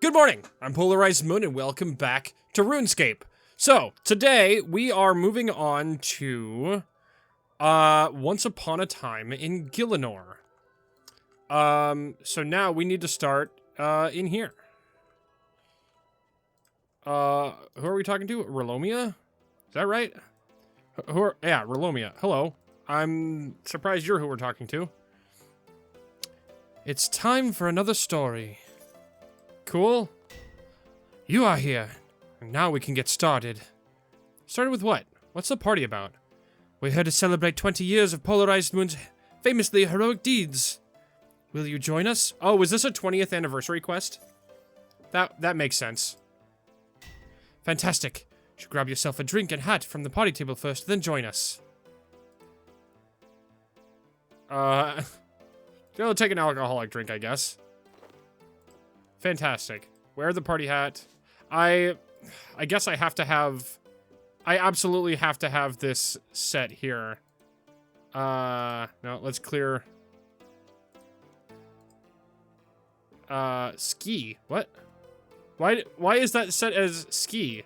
Good morning, I'm PolarizedMoon and welcome back to RuneScape. So, today we are moving on to, Once Upon a Time in Gielinor. So now we need to start, in here. Who are we talking to? Relomia? Is that right? Yeah, Relomia. Hello. I'm surprised you're who we're talking to. It's time for another story. Cool. You are here. And now we can get started. Started with what? What's the party about? We're here to celebrate 20 years of PolarizedMoon's famously heroic deeds. Will you join us? Oh, is this a 20th anniversary quest? That makes sense. Fantastic. You should grab yourself a drink and hat from the party table first, then join us. Go take an alcoholic drink, I guess. Fantastic. Wear the party hat. I guess I absolutely have to have this set here. No, let's clear. Ski. What? Why is that set as ski?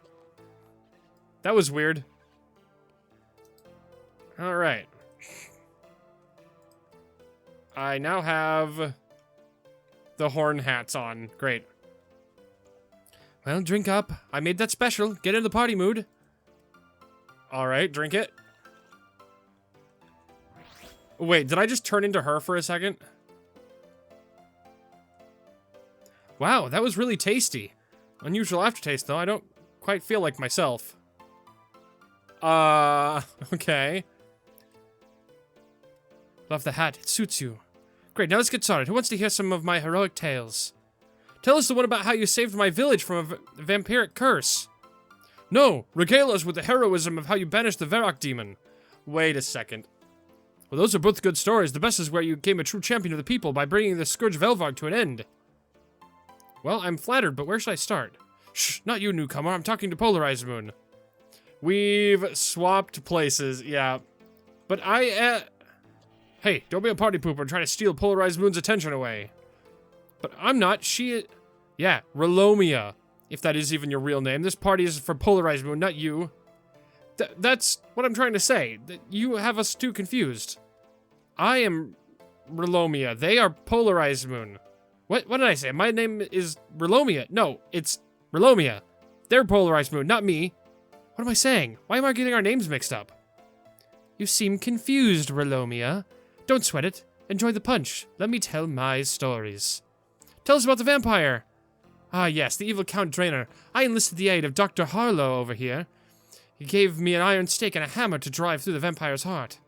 That was weird. Alright. I now have the horn hats on. Great. Well, drink up. I made that special. Get in the party mood. Alright, drink it. Wait, did I just turn into her for a second? Wow, that was really tasty. Unusual aftertaste, though. I don't quite feel like myself. Okay. Love the hat. It suits you. Great, now let's get started. Who wants to hear some of my heroic tales? Tell us the one about how you saved my village from a vampiric curse. No, regale us with the heroism of how you banished the Varrock demon. Wait a second. Well, those are both good stories. The best is where you became a true champion of the people by bringing the Scourge of Elvarg to an end. Well, I'm flattered, but where should I start? Shh, not you, newcomer. I'm talking to PolarizedMoon. We've swapped places, yeah. But Hey, don't be a party pooper and try to steal PolarizedMoon's attention away. But I'm not. Yeah, Relomia. If that is even your real name. This party is for PolarizedMoon, not you. That's what I'm trying to say. You have us too confused. I am Relomia. They are PolarizedMoon. What did I say? My name is Relomia. No, it's Relomia. They're PolarizedMoon, not me. What am I saying? Why am I getting our names mixed up? You seem confused, Relomia. Don't sweat it. Enjoy the punch. Let me tell my stories. Tell us about the vampire. Ah, yes, the evil Count Draenor. I enlisted the aid of Dr. Harlow over here. He gave me an iron stake and a hammer to drive through the vampire's heart.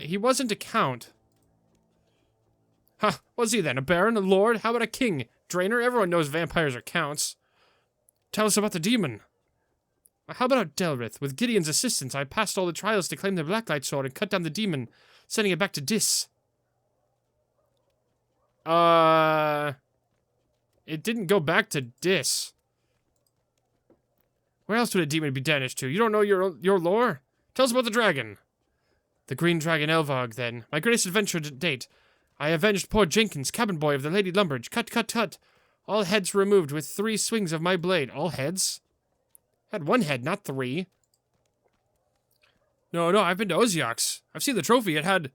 He wasn't a count. Huh, was he then? A baron? A lord? How about a king? Draenor? Everyone knows vampires are counts. Tell us about the demon. How about Delrith? With Gideon's assistance, I passed all the trials to claim the Blacklight Sword and cut down the demon, sending it back to Dis. It didn't go back to Dis. Where else would a demon be banished to? You don't know your lore? Tell us about the dragon. The green dragon Elvarg, then. My greatest adventure to date. I avenged poor Jenkins, cabin boy of the Lady Lumbridge. Cut, cut, cut. All heads removed with 3 swings of my blade. All heads? Had 1 head, not 3. No, I've been to Oziox. I've seen the trophy. It had...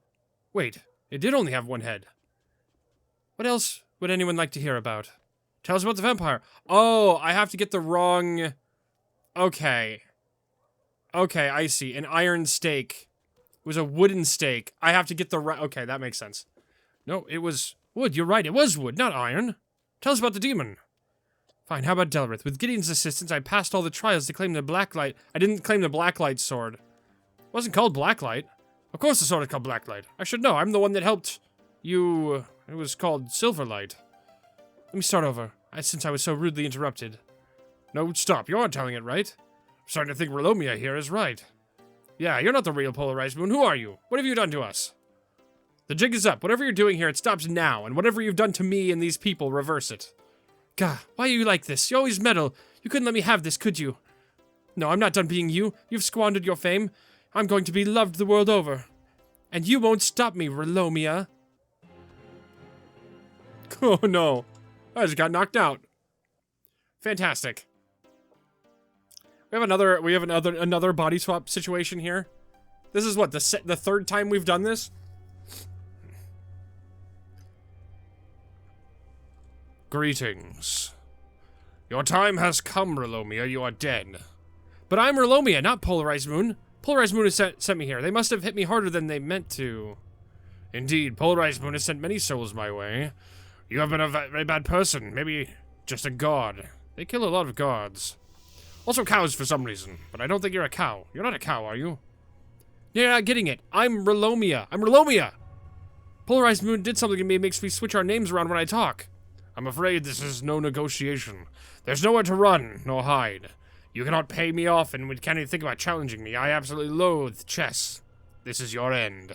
Wait, it did only have 1 head. What else would anyone like to hear about? Tell us about the vampire. Oh, I have to get the wrong... Okay. Okay, I see. An iron stake. It was a wooden stake. I have to get the right... Okay, that makes sense. No, it was wood. You're right. It was wood, not iron. Tell us about the demon. Fine, how about Delrith? With Gideon's assistance, I passed all the trials to claim the Blacklight. I didn't claim the Blacklight sword. It wasn't called Blacklight. Of course the sword is called Blacklight. I should know. I'm the one that helped you... It was called Silverlight. Let me start over, since I was so rudely interrupted. No, stop. You aren't telling it right. I'm starting to think Relomia here is right. Yeah, you're not the real PolarizedMoon. Who are you? What have you done to us? The jig is up. Whatever you're doing here, it stops now. And whatever you've done to me and these people, reverse it. Gah, why are you like this? You always meddle. You couldn't let me have this, could you? No, I'm not done being you. You've squandered your fame. I'm going to be loved the world over. And you won't stop me, Relomia. Oh, no. I just got knocked out. Fantastic. We have another body swap situation here. This is what, the third time we've done this? Greetings. Your time has come, Relomia. You are dead. But I'm Relomia, not PolarizedMoon. PolarizedMoon has sent me here. They must have hit me harder than they meant to. Indeed, PolarizedMoon has sent many souls my way. You have been a very bad person. Maybe just a god. They kill a lot of gods. Also cows for some reason. But I don't think you're a cow. You're not a cow, are you? You're not getting it. I'm Relomia. I'm Relomia! PolarizedMoon did something to me that makes me switch our names around when I talk. I'm afraid this is no negotiation. There's nowhere to run, nor hide. You cannot pay me off and can't even think about challenging me. I absolutely loathe chess. This is your end.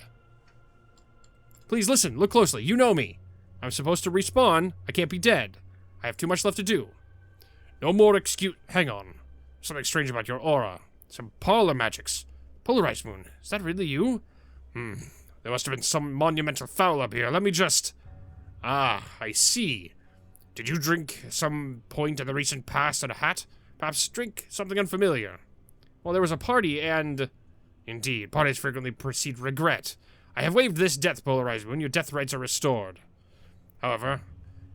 Please listen, look closely. You know me. I'm supposed to respawn. I can't be dead. I have too much left to do. No more excuse. Hang on. Something strange about your aura. Some parlor magics. PolarizedMoon. Is that really you? There must have been some monumental foul up here. Let me just... Ah, I see. Did you drink some point in the recent past in a hat? Perhaps drink something unfamiliar. Well, there was a party and... Indeed, parties frequently precede regret. I have waived this death, PolarizedMoon. Your death rights are restored. However,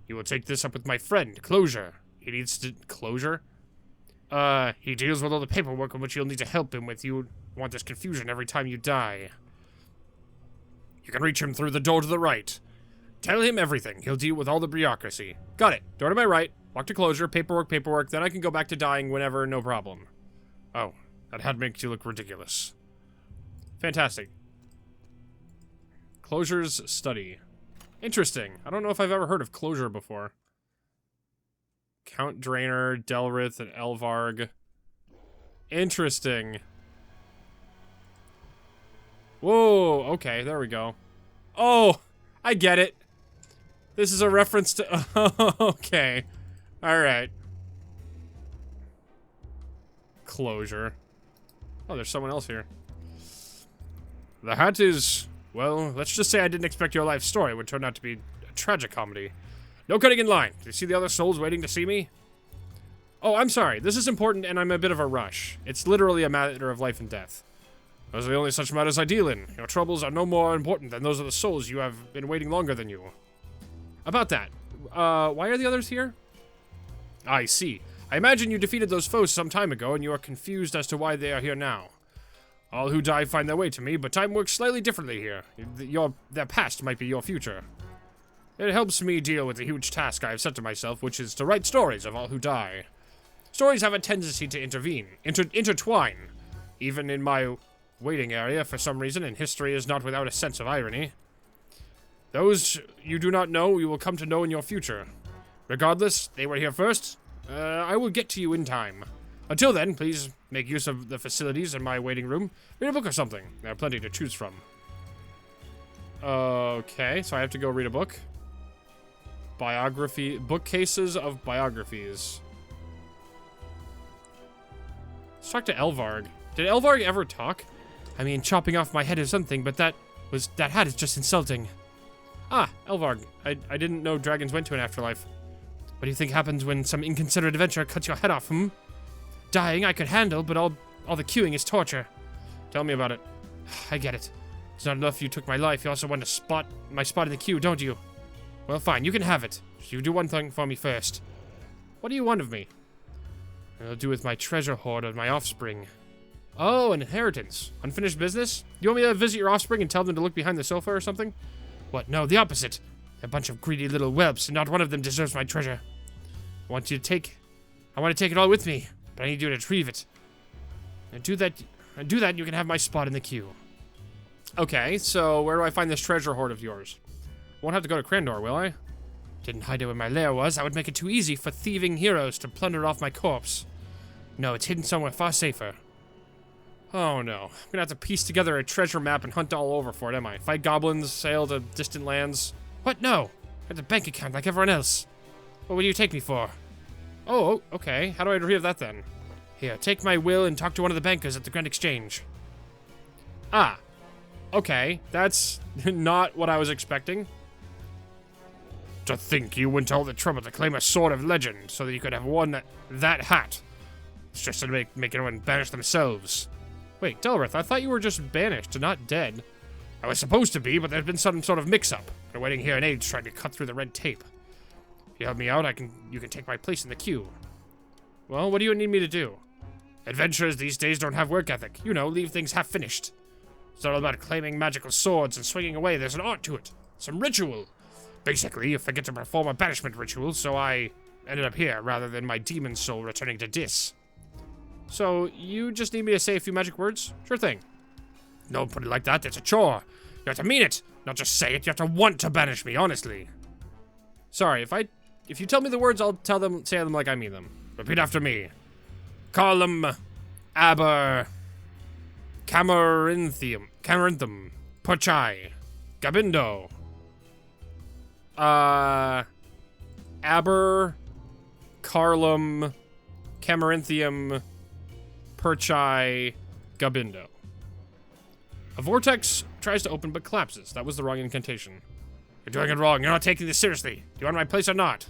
you will take this up with my friend, Closure. He needs to... Closure? He deals with all the paperwork on which you'll need to help him with. You want this confusion every time you die. You can reach him through the door to the right. Tell him everything. He'll deal with all the bureaucracy. Got it. Door to my right. Walk to Closure. Paperwork. Then I can go back to dying whenever, no problem. Oh, that hat makes you look ridiculous. Fantastic. Closure's study. Interesting. I don't know if I've ever heard of Closure before. Count Drainer, Delrith, and Elvarg. Interesting. Whoa, okay, there we go. Oh, I get it. This is a reference to... okay. Alright. Closure. Oh, there's someone else here. The hat is... Well, let's just say I didn't expect your life story would turn out to be a tragic comedy. No cutting in line. Do you see the other souls waiting to see me? Oh, I'm sorry. This is important and I'm a bit of a rush. It's literally a matter of life and death. Those are the only such matters I deal in. Your troubles are no more important than those of the souls you have been waiting longer than you. About that, why are the others here? I see. I imagine you defeated those foes some time ago and you are confused as to why they are here now. All who die find their way to me, but time works slightly differently here. Their past might be your future. It helps me deal with the huge task I have set to myself, which is to write stories of all who die. Stories have a tendency to intertwine. Even in my waiting area, for some reason, and history is not without a sense of irony. Those you do not know, you will come to know in your future. Regardless, they were here first. I will get to you in time. Until then, please make use of the facilities in my waiting room. Read a book or something. There are plenty to choose from. Okay, so I have to go read a book. Bookcases of biographies. Let's talk to Elvarg. Did Elvarg ever talk? I mean, chopping off my head is something, but that hat is just insulting. Ah, Elvarg. I didn't know dragons went to an afterlife. What do you think happens when some inconsiderate adventurer cuts your head off, Dying I could handle, but all the queuing is torture. Tell me about it. I get it. It's not enough you took my life, you also want my spot in the queue, don't you? Well, fine, you can have it. You do one thing for me first. What do you want of me? I'll do with my treasure hoard of my offspring. Oh, an inheritance. Unfinished business? You want me to visit your offspring and tell them to look behind the sofa or something? What? No, the opposite. A bunch of greedy little whelps, and not one of them deserves my treasure. I want to take it all with me, but I need you to retrieve it. And do that, you can have my spot in the queue. Okay, so where do I find this treasure hoard of yours? Won't have to go to Crandor, will I? Didn't hide it where my lair was. I would make it too easy for thieving heroes to plunder off my corpse. No, it's hidden somewhere far safer. Oh no. I'm gonna have to piece together a treasure map and hunt all over for it, am I? Fight goblins, sail to distant lands. What? No! I have a bank account like everyone else. What would you take me for? Oh, okay. How do I retrieve that then? Here, take my will and talk to one of the bankers at the Grand Exchange. Ah. Okay. That's not what I was expecting. To think you went to all the trouble to claim a sword of legend so that you could have worn that hat. It's just to make anyone banish themselves. Wait, Delrith, I thought you were just banished and not dead. I was supposed to be, but there's been some sort of mix-up. Been waiting here an age trying to cut through the red tape. If you help me out, you can take my place in the queue. Well, what do you need me to do? Adventurers these days don't have work ethic. You know, leave things half finished. It's not all about claiming magical swords and swinging away. There's an art to it. Some ritual. Basically, you forget to perform a banishment ritual, so I ended up here rather than my demon soul returning to Dis. So, you just need me to say a few magic words? Sure thing. Don't put it like that, it's a chore. You have to mean it, not just say it. You have to want to banish me, honestly. Sorry, if you tell me the words, I'll say them like I mean them. Repeat after me. Carlum, Aber, Camarinthium, Puchai, Gabindo. Aber, Carlum, Camarinthium, Puchai, Gabindo. A vortex tries to open but collapses. That was the wrong incantation. You're doing it wrong. You're not taking this seriously. Do you want my place or not?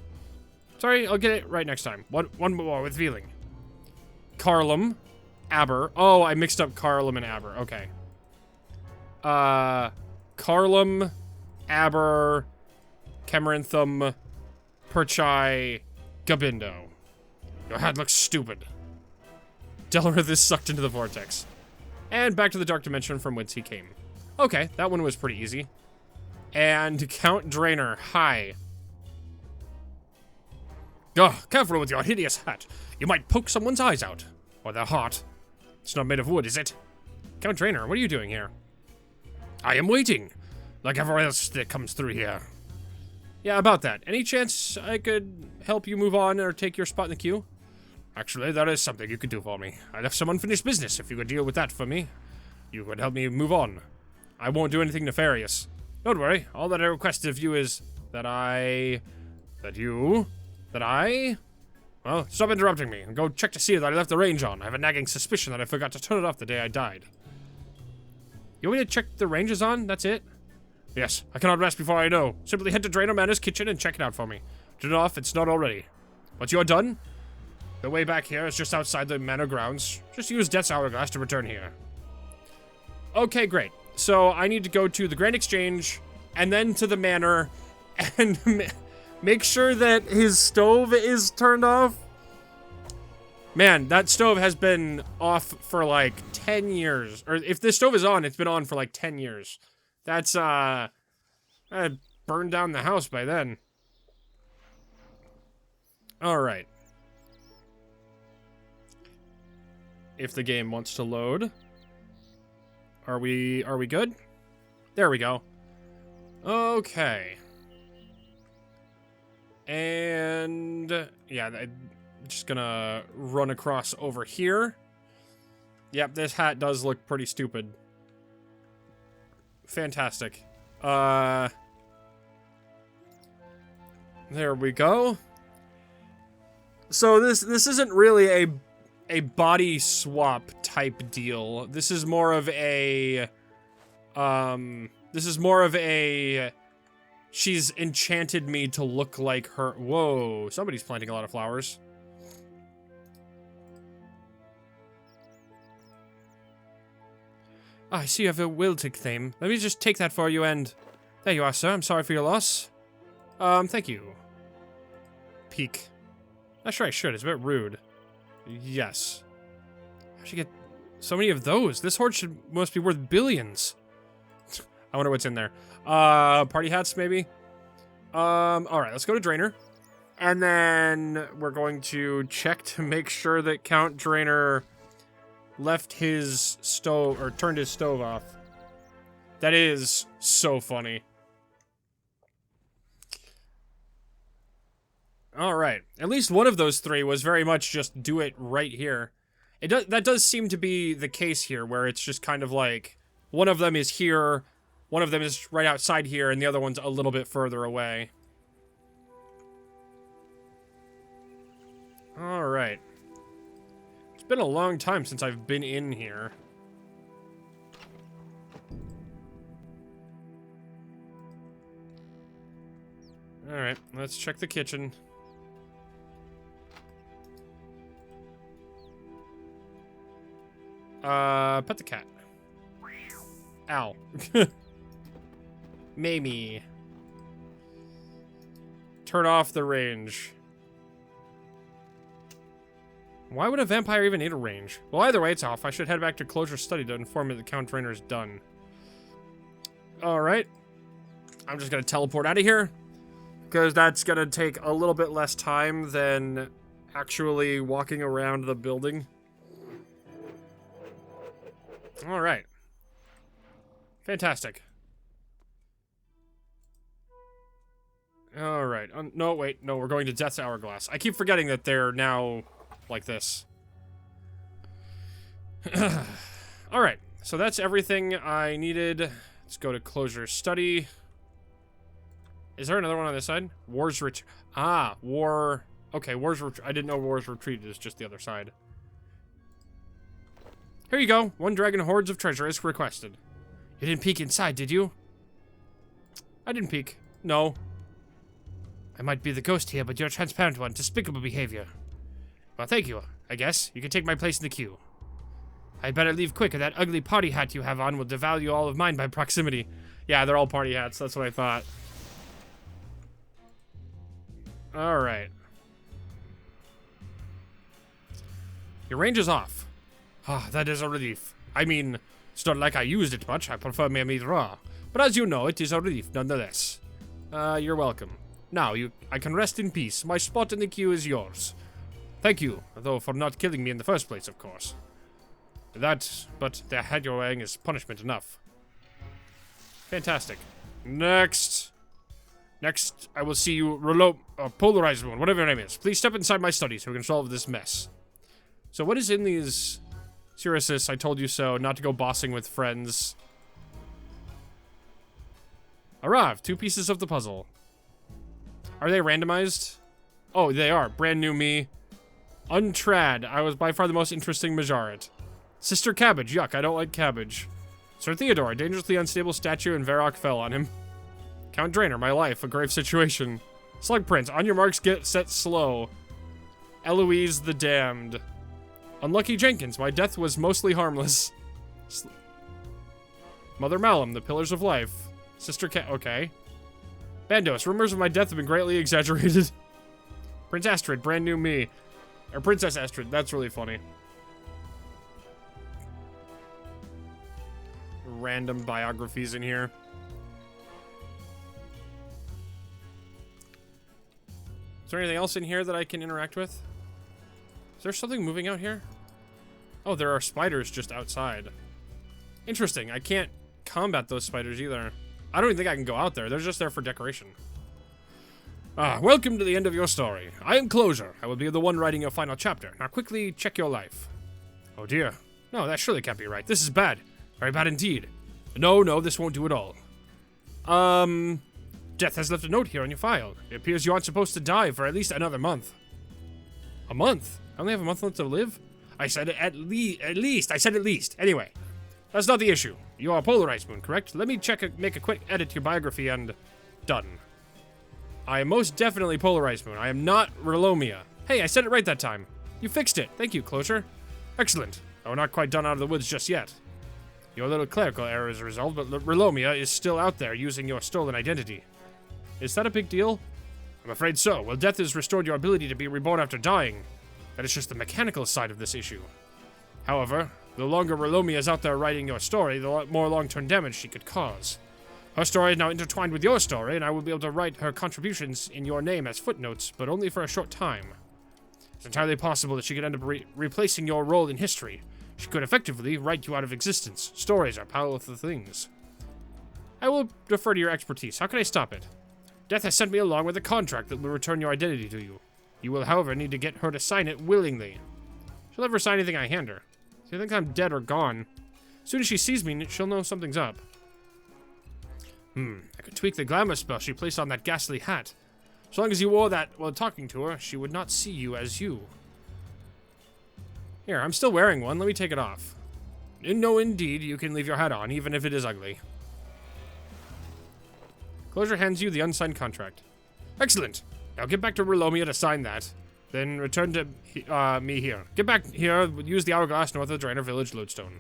Sorry, I'll get it right next time. One more with feeling. Carlum, Aber. Oh, I mixed up Carlum and Aber. Okay. Carlum, Aber, Camarinthum, Perchai, Gabindo. Your hat looks stupid. Delrith is sucked into the vortex. And back to the dark dimension from whence he came. Okay, that one was pretty easy. And Count Drainer, hi. Ugh, careful with your hideous hat. You might poke someone's eyes out. Or their heart. It's not made of wood, is it? Count Drainer, what are you doing here? I am waiting. Like everyone else that comes through here. Yeah, about that. Any chance I could help you move on or take your spot in the queue? Actually, that is something you could do for me. I left some unfinished business. If you could deal with that for me, you could help me move on. I won't do anything nefarious. Don't worry. All that I request of you is well, stop interrupting me and go check to see that I left the range on. I have a nagging suspicion that I forgot to turn it off the day I died. You want me to check the range is on? That's it? Yes, I cannot rest before I know. Simply head to Drainer Manor's kitchen and check it out for me. Turn it off, it's not already. Once you are done, the way back here is just outside the manor grounds. Just use Death's Hourglass to return here. Okay, great. So I need to go to the Grand Exchange and then to the manor and make sure that his stove is turned off. Man, that stove has been off for like 10 years. Or if the stove is on, it's been on for like 10 years. That's, I burned down the house by then. Alright. If the game wants to load. Are we good? There we go. Okay. And yeah, I'm just gonna run across over here. Yep, this hat does look pretty stupid. Fantastic. There we go. So this isn't really a body swap type deal. This is more of a she's enchanted me to look like her. Whoa, somebody's planting a lot of flowers. Oh, I see you have a wilted theme. Let me just take that for you and... There you are, sir. I'm sorry for your loss. Thank you. Peek. Not sure I should. It's a bit rude. Yes. How'd you get so many of those? This hoard must be worth billions. I wonder what's in there. Party hats, maybe? Alright, let's go to Drainer. And then we're going to check to make sure that Count Drainer left his stove, or turned his stove off. That is so funny. Alright, at least one of those three was very much just do it right here. That does seem to be the case here, where it's just kind of like, one of them is here, one of them is right outside here, and the other one's a little bit further away. Alright. It's been a long time since I've been in here. Alright. Let's check the kitchen. Pet the cat. Ow. Mamie. Turn off the range. Why would a vampire even need a range? Well, either way, it's off. I should head back to Closure's study to inform me the Count Trainer is done. Alright. I'm just gonna teleport out of here, because that's gonna take a little bit less time than actually walking around the building. Alright. Fantastic. Alright. No, wait. No, we're going to Death's Hourglass. I keep forgetting that they're now like this. Alright. So that's everything I needed. Let's go to Closure's study. Is there another one on this side? War's Retreat. Ah, War. Okay, War's Retreat. I didn't know War's Retreat is just the other side. Here you go. 1 dragon hordes of treasure as requested. You didn't peek inside, did you? I didn't peek. No. I might be the ghost here, but you're a transparent one. Despicable behavior. Well, thank you, I guess. You can take my place in the queue. I'd better leave quick, or that ugly party hat you have on will devalue all of mine by proximity. Yeah, they're all party hats. That's what I thought. Alright. Your range is off. Ah, that is a relief. I mean, it's not like I used it much. I prefer my meat raw. But as you know, it is a relief nonetheless. You're welcome. Now, I can rest in peace. My spot in the queue is yours. Thank you, though, for not killing me in the first place, of course. But the head you're wearing is punishment enough. Fantastic. Next, I will see you, PolarizedMoon, whatever your name is. Please step inside my study so we can solve this mess. So what is in these... Seriousness, I told you so, not to go bossing with friends. Arrived, 2 pieces of the puzzle. Are they randomized? Oh, they are. Brand new me. Untrad. I was by far the most interesting Majoret. Sister Cabbage. Yuck, I don't like cabbage. Sir Theodore. A dangerously unstable statue and Varrock fell on him. Count Drainer. My life. A grave situation. Slug Prince. On your marks, get set, slow. Eloise the Damned. Unlucky Jenkins. My death was mostly harmless. Mother Malum. The Pillars of Life. Sister okay. Bandos. Rumors of my death have been greatly exaggerated. Prince Astrid. Brand new me. Or Princess Astrid. That's really funny. Random biographies in here. Is there anything else in here that I can interact with? Is there something moving out here? Oh, there are spiders just outside. Interesting. I can't combat those spiders either. I don't even think I can go out there. They're just there for decoration. Welcome to the end of your story. I am Closure. I will be the one writing your final chapter. Now quickly check your life. Oh dear. No, that surely can't be right. This is bad. Very bad indeed. No, this won't do at all. Death has left a note here on your file. It appears you aren't supposed to die for at least another month. A month? I only have a month left to live? I said at least. I said at least. Anyway, that's not the issue. You are PolarizedMoon, correct? Let me make a quick edit to your biography and... done. I am most definitely PolarizedMoon. I am not Relomia. Hey, I said it right that time. You fixed it. Thank you, Closure. Excellent. We're not quite done out of the woods just yet. Your little clerical error is resolved, but Relomia is still out there using your stolen identity. Is that a big deal? I'm afraid so. Well, death has restored your ability to be reborn after dying. That is just the mechanical side of this issue. However, the longer Relomia is out there writing your story, the more long-term damage she could cause. Her story is now intertwined with your story, and I will be able to write her contributions in your name as footnotes, but only for a short time. It's entirely possible that she could end up replacing your role in history. She could effectively write you out of existence. Stories are powerful things. I will defer to your expertise. How can I stop it? Death has sent me along with a contract that will return your identity to you. You will, however, need to get her to sign it willingly. She'll never sign anything I hand her. She thinks I'm dead or gone. As soon as she sees me, she'll know something's up. I could tweak the glamour spell she placed on that ghastly hat. As long as you wore that while talking to her, she would not see you as you. Here, I'm still wearing one. Let me take it off. No, indeed, you can leave your hat on, even if it is ugly. Closure hands you the unsigned contract. Excellent. Now get back to Relomia to sign that. Then return to me here. Get back here, use the hourglass north of the Drainer Village lodestone.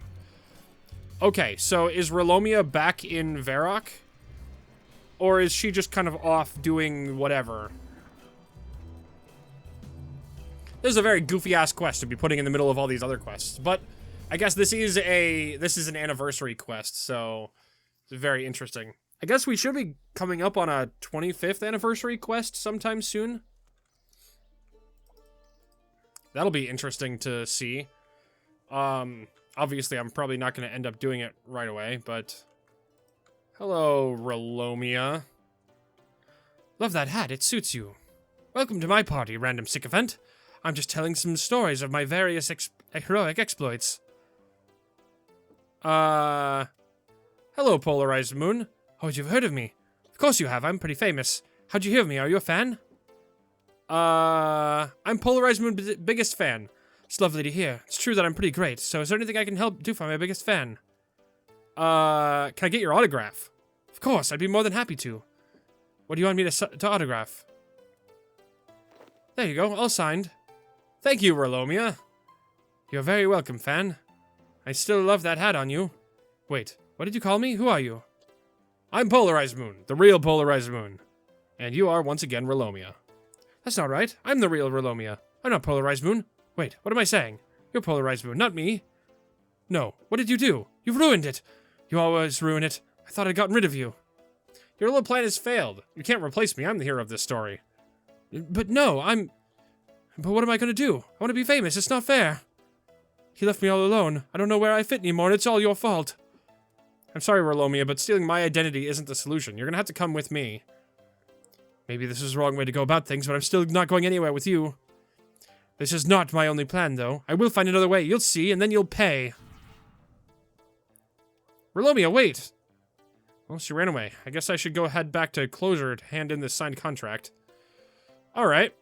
Okay, so is Relomia back in Varrock? Or is she just kind of off doing whatever? This is a very goofy-ass quest to be putting in the middle of all these other quests. But I guess this is an anniversary quest, so it's very interesting. I guess we should be coming up on a 25th anniversary quest sometime soon. That'll be interesting to see. Obviously, I'm probably not going to end up doing it right away, but... Hello, Relomia. Love that hat, it suits you. Welcome to my party, random sycophant. I'm just telling some stories of my various heroic exploits. Hello, PolarizedMoon. Oh, you've heard of me. Of course you have, I'm pretty famous. How'd you hear of me, are you a fan? I'm PolarizedMoon's biggest fan. It's lovely to hear. It's true that I'm pretty great, so is there anything I can help do for my biggest fan? Can I get your autograph? Of course, I'd be more than happy to. What do you want me to autograph? There you go, all signed. Thank you, Relomia. You're very welcome, fan. I still love that hat on you. Wait, what did you call me? Who are you? I'm PolarizedMoon, the real PolarizedMoon. And you are, once again, Relomia. That's not right. I'm the real Relomia. I'm not PolarizedMoon. Wait, what am I saying? You're PolarizedMoon, not me. No, what did you do? You've ruined it. You always ruin it. I thought I'd gotten rid of you. Your little plan has failed. You can't replace me. I'm the hero of this story. But no, But what am I gonna do? I want to be famous. It's not fair. He left me all alone. I don't know where I fit anymore, and it's all your fault. I'm sorry, Relomia, but stealing my identity isn't the solution. You're gonna have to come with me. Maybe this is the wrong way to go about things, but I'm still not going anywhere with you. This is not my only plan, though. I will find another way. You'll see, and then you'll pay. Relomia, wait! Well, she ran away. I guess I should go head back to Closure to hand in this signed contract. Alright.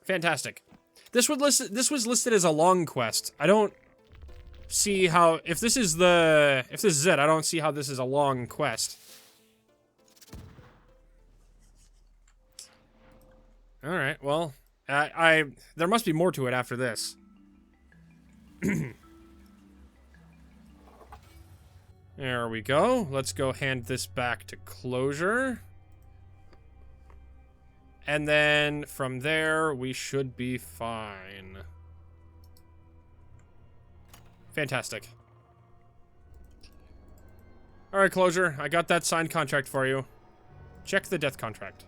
Fantastic. This was listed as a long quest. I don't see how... If this is it, I don't see how this is a long quest. Alright, well... there must be more to it after this. There we go. Let's go hand this back to Closure. And then from there, we should be fine. Fantastic. Alright, Closure. I got that signed contract for you. Check the death contract.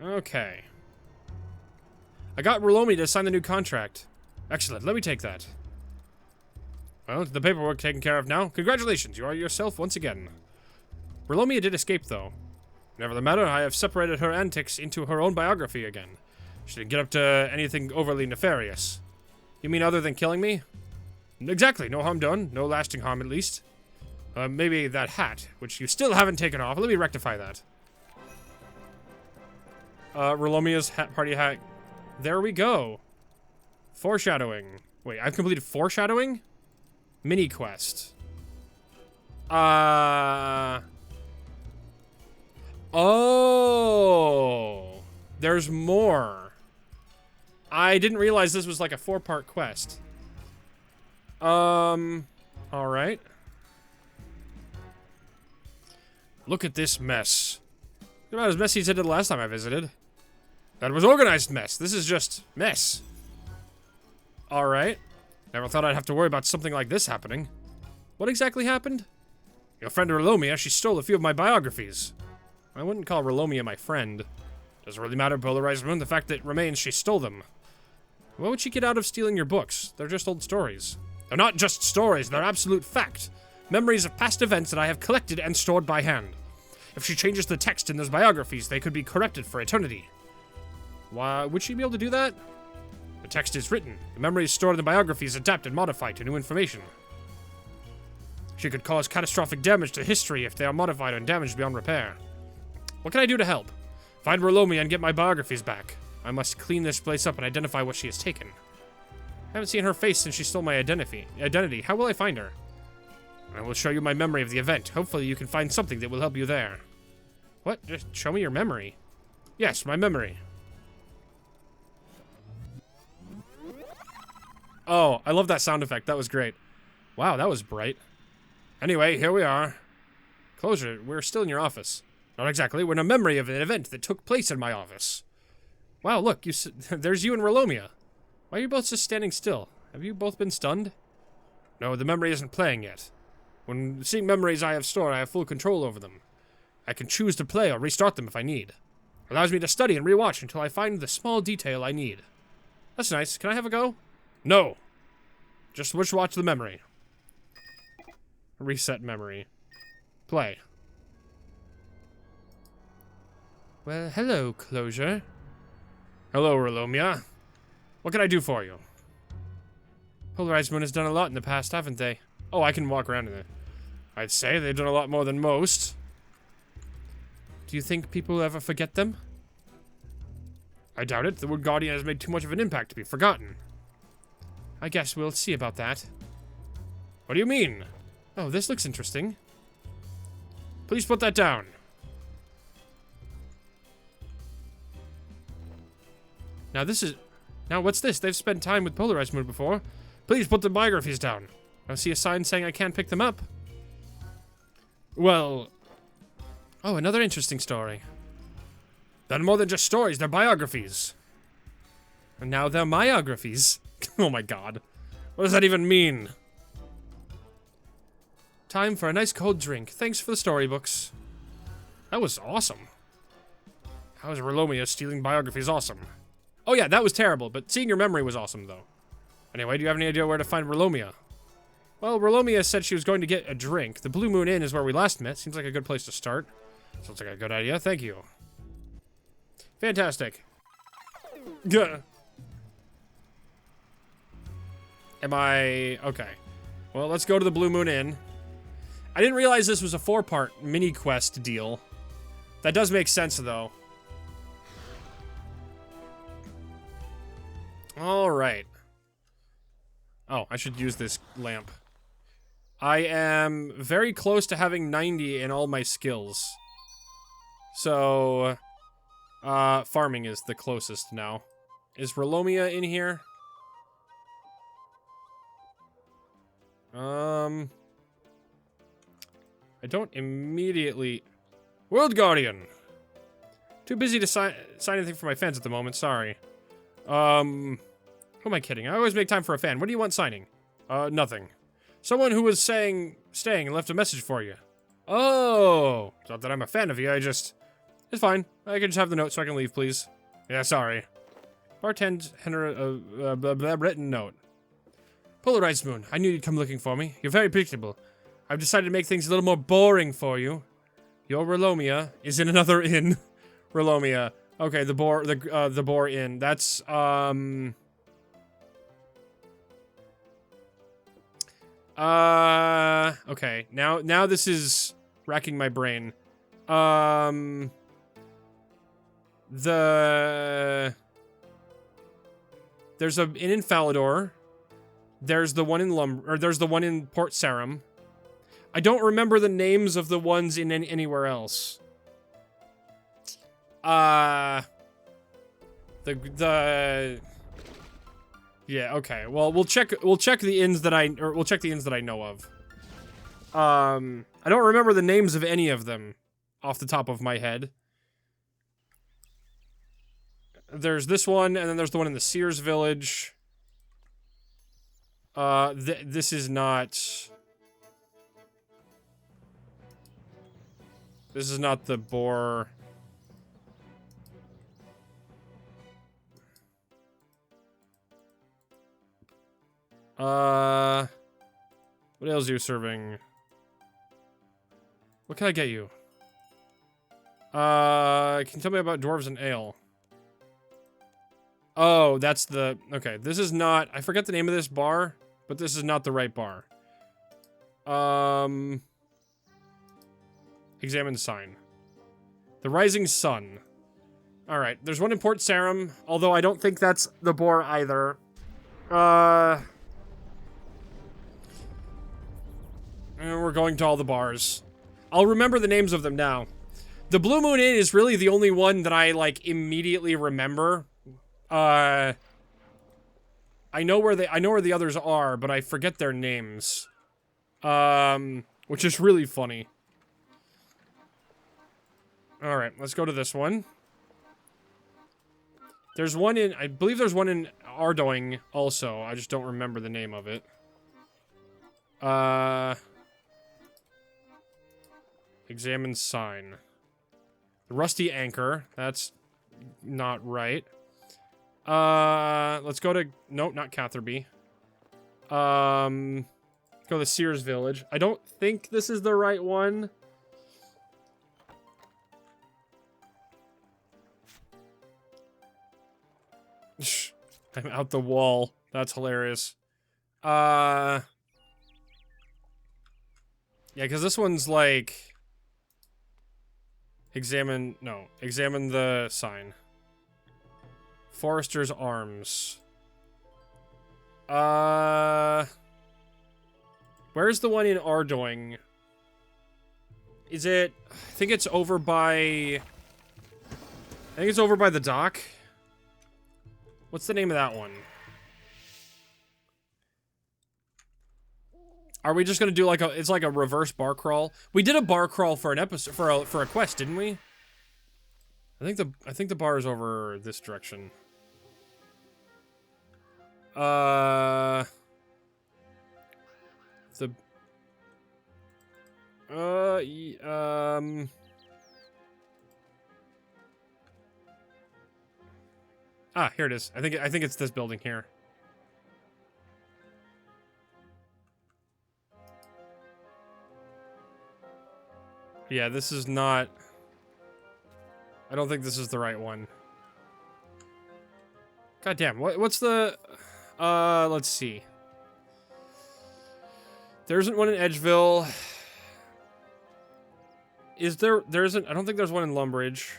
Okay. I got Relomia to sign the new contract. Excellent. Let me take that. Well, the paperwork taken care of now. Congratulations. You are yourself once again. Relomia did escape, though. Never the matter, I have separated her antics into her own biography again. She didn't get up to anything overly nefarious. You mean other than killing me? Exactly, no harm done. No lasting harm, at least. Maybe that hat, which you still haven't taken off. Let me rectify that. Relomia's party hat. There we go. Foreshadowing. Wait, I've completed foreshadowing? Mini quest. Oh, there's more. I didn't realize this was like a 4-part quest. All right. Look at this mess. It's about as messy as it did the last time I visited. That was organized mess. This is just mess. All right. Never thought I'd have to worry about something like this happening. What exactly happened? Your friend Relomia, she stole a few of my biographies. I wouldn't call Relomia my friend. Doesn't really matter, PolarizedMoon. The fact that remains she stole them. What would she get out of stealing your books? They're just old stories. They're not just stories, they're absolute fact. Memories of past events that I have collected and stored by hand. If she changes the text in those biographies, they could be corrupted for eternity. Why would she be able to do that? The text is written. The memories stored in the biographies adapt and modify to new information. She could cause catastrophic damage to history if they are modified and damaged beyond repair. What can I do to help? Find Relomia and get my biographies back. I must clean this place up and identify what she has taken. I haven't seen her face since she stole my identity. How will I find her? I will show you my memory of the event. Hopefully you can find something that will help you there. What? Just show me your memory. Yes, my memory. Oh, I love that sound effect. That was great. Wow, that was bright. Anyway, here we are. Closure, we're still in your office. Not exactly, we're in a memory of an event that took place in my office. Wow, look, there's you and Relomia. Why are you both just standing still? Have you both been stunned? No, the memory isn't playing yet. When seeing memories I have stored, I have full control over them. I can choose to play or restart them if I need. It allows me to study and rewatch until I find the small detail I need. That's nice. Can I have a go? No. Just watch the memory. Reset memory. Play. Well, hello, Closure. Hello, Relomia. What can I do for you? PolarizedMoon has done a lot in the past, haven't they? Oh, I can walk around in there. I'd say they've done a lot more than most. Do you think people will ever forget them? I doubt it. The Wood Guardian has made too much of an impact to be forgotten. I guess we'll see about that. What do you mean? Oh, this looks interesting. Please put that down. Now what's this? They've spent time with PolarizedMoon before. Please put the biographies down. I see a sign saying I can't pick them up. Well... Oh, another interesting story. They're more than just stories, they're biographies. And now they're myographies. Oh my god. What does that even mean? Time for a nice cold drink. Thanks for the storybooks. That was awesome. How is Relomia stealing biographies awesome? Oh yeah, that was terrible, but seeing your memory was awesome, though. Anyway, do you have any idea where to find Relomia? Well, Relomia said she was going to get a drink. The Blue Moon Inn is where we last met. Seems like a good place to start. Sounds like a good idea. Thank you. Fantastic. Gah. Am I... Okay. Well, let's go to the Blue Moon Inn. I didn't realize this was a 4-part mini-quest deal. That does make sense, though. Alright. Oh, I should use this lamp. I am very close to having 90 in all my skills. So... farming is the closest now. Is Relomia in here? I don't immediately... World Guardian! Too busy to sign anything for my fans at the moment, sorry. Who am I kidding? I always make time for a fan. What do you want signing? Nothing. Someone who was staying and left a message for you. Oh! It's not that I'm a fan of you, I just... It's fine. I can just have the note so I can leave, please. Yeah, sorry. Bartend written note. PolarizedMoon, I knew you'd come looking for me. You're very predictable. I've decided to make things a little more boring for you. Your Relomia is in another inn. Relomia. Okay, the Boar Inn. That's, okay. Now this is racking my brain. There's an inn in Falador. There's the one in there's the one in Port Sarum. I don't remember the names of the ones in anywhere else. Yeah, okay. Well, we'll check the inns that we'll check the inns that I know of. I don't remember the names of any of them off the top of my head. There's this one, and then there's the one in the Sears Village. This is not... This is not the Boar... What else are you serving? What can I get you? Can you tell me about dwarves and ale? Oh, that's the... Okay, this is not... I forget the name of this bar, but this is not the right bar. Examine sign. The Rising Sun. Alright, there's one in Port Sarum, although I don't think that's the Boar either. And we're going to all the bars. I'll remember the names of them now. The Blue Moon Inn is really the only one that I, like, immediately remember. I know where the others are, but I forget their names. Which is really funny. Alright, let's go to this one. There's one in, I believe there's one in Ardoing also. I just don't remember the name of it. Examine sign. The Rusty Anchor. That's not right. Let's go to, nope, not Catherby. Go to Sears Village. I don't think this is the right one. I'm out the wall. That's hilarious. Yeah, because this one's like... Examine the sign. Forester's Arms. Where's the one in Ardoing? Is it... I think it's over by the dock. What's the name of that one? Are we just gonna do like a... It's like a reverse bar crawl. We did a bar crawl for an episode... For a quest, didn't we? I think the bar is over this direction. Ah, here it is. I think it's this building here. Yeah, this is not... I don't think this is the right one. God damn, what's the... let's see. There isn't one in Edgeville. Is there... There isn't... I don't think there's one in Lumbridge.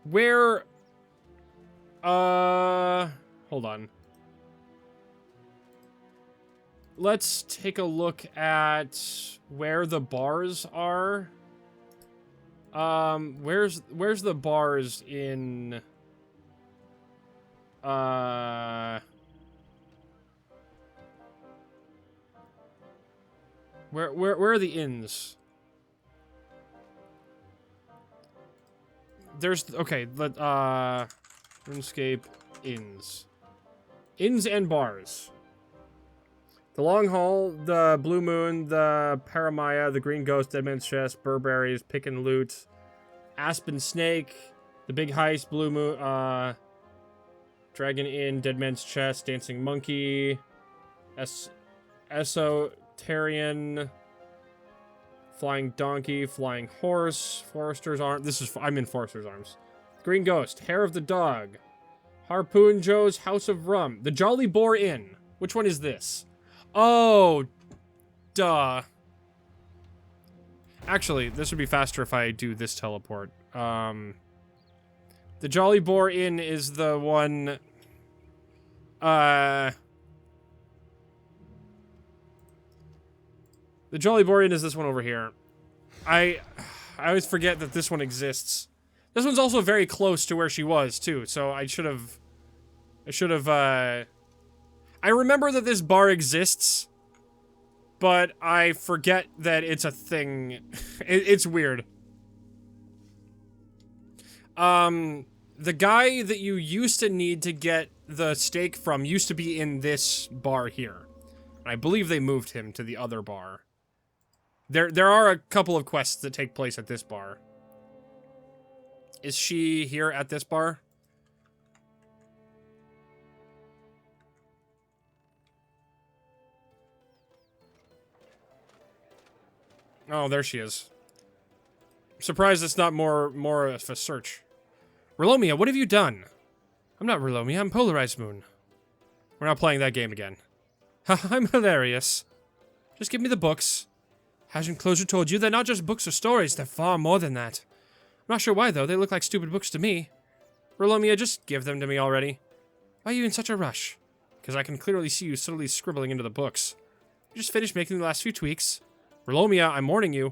Where... hold on. Let's take a look at where the bars are. Where's the bars in... Where are the inns? There's... Okay, RuneScape inns. Inns and bars. The Long Haul, the Blue Moon, the Paramaya, the Green Ghost, Dead Man's Chest, Burberry's, Pick and Loot, Aspen Snake, the Big Heist, Blue Moon, Dragon Inn, Dead Man's Chest, Dancing Monkey, Esoterian, Flying Donkey, Flying Horse, Forester's Arms. I'm in Forester's Arms. Green Ghost, Hair of the Dog, Harpoon Joe's House of Rum, the Jolly Boar Inn. Which one is this? Oh, duh. Actually, this would be faster if I do this teleport. The Jolly Boar Inn is the one... The Jolly Boar Inn is this one over here. I always forget that this one exists. This one's also very close to where she was, too, so I should have... I remember that this bar exists, but I forget that it's a thing. It's weird. The guy that you used to need to get the steak from used to be in this bar here. I believe they moved him to the other bar. There are a couple of quests that take place at this bar. Is she here at this bar? Oh, there she is. I'm surprised it's not more of a search. Relomia, what have you done? I'm not Relomia, I'm PolarizedMoon. We're not playing that game again. Haha, I'm hilarious. Just give me the books. Hasn't Closure told you they're not just books or stories, they're far more than that. I'm not sure why, though, they look like stupid books to me. Relomia, just give them to me already. Why are you in such a rush? Because I can clearly see you subtly scribbling into the books. You just finished making the last few tweaks. Relomia, I'm warning you.